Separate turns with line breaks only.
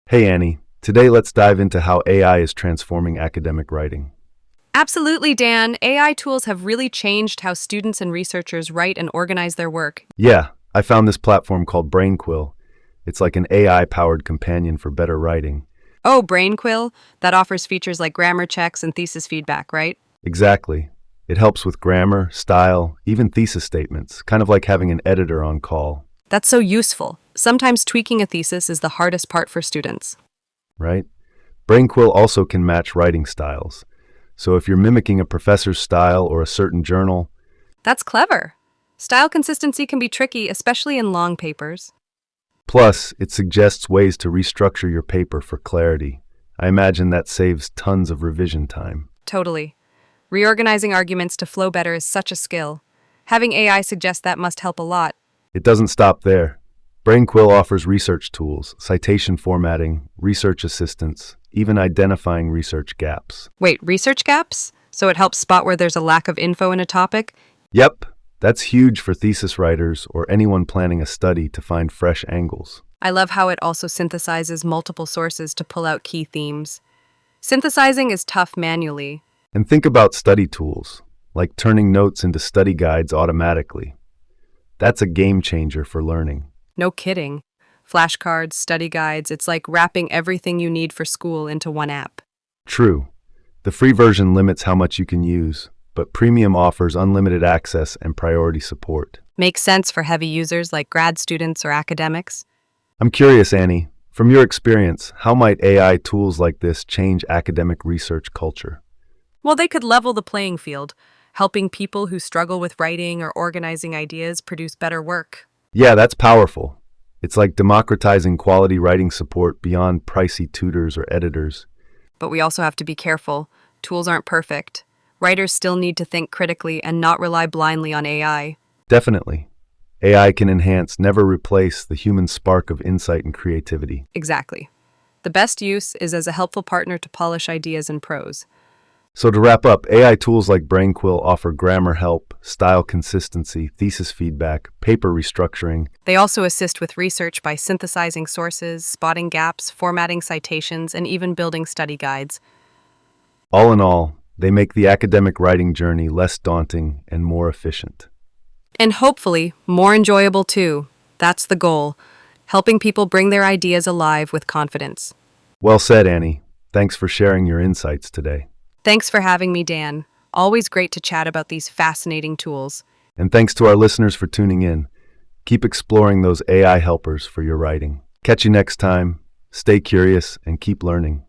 Hey Annie, today let's dive into how AI is transforming academic writing.
Absolutely, Dan. AI tools have really changed how students and researchers write and organize their work.
Yeah, I found this platform called BrainQuill. It's like an AI-powered companion for better writing.
Oh, BrainQuill, that offers features like grammar checks and thesis feedback, right?
Exactly. It helps with grammar, style, even thesis statements, kind of like having an editor on call,
That's so useful. Sometimes tweaking a thesis is the hardest part for students.
right? BrainQuill also can match writing styles. So if you're mimicking a professor's style or a certain journal,
That's clever. Style consistency can be tricky, especially in long papers.
plus it suggests ways to restructure your paper for clarity. I imagine that saves tons of revision time.
Totally. Reorganizing arguments to flow better is such a skill. Having AI suggest that must help a lot.
It doesn't stop there. BrainQuill offers research tools, citation formatting, research assistance, even identifying research gaps.
Wait, research gaps? So it helps spot where there's a lack of info in a topic?
Yep, that's huge for thesis writers or anyone planning a study to find fresh angles.
I love how it also synthesizes multiple sources to pull out key themes. Synthesizing is tough manually.
And think about study tools, like turning notes into study guides automatically. That's a game changer for learning.
No kidding. Flashcards, study guides, it's like wrapping everything you need for school into one app.
True, the free version limits how much you can use, but premium offers unlimited access and priority support.
Makes sense for heavy users like grad students or academics.
I'm curious, Annie, from your experience, how might AI tools like this change academic research culture?
Well, they could level the playing field, helping people who struggle with writing or organizing ideas produce better work.
Yeah, that's powerful. It's like democratizing quality writing support beyond pricey tutors or editors.
But we also have to be careful. Tools aren't perfect. Writers still need to think critically and not rely blindly on AI.
Definitely. AI can enhance, never replace the human spark of insight and creativity.
Exactly. The best use is as a helpful partner to polish ideas in prose.
So to wrap up, AI tools like BrainQuill offer grammar help, style consistency, thesis feedback, paper restructuring.
They also assist with research by synthesizing sources, spotting gaps, formatting citations, and even building study guides.
All in all, they make the academic writing journey less daunting and more efficient.
And hopefully, more enjoyable too. That's the goal, helping people bring their ideas alive with confidence.
Well said, Annie. Thanks for sharing your insights today.
Thanks for having me, Dan. Always great to chat about these fascinating tools.
And thanks to our listeners for tuning in. Keep exploring those AI helpers for your writing. Catch you next time. Stay curious and keep learning.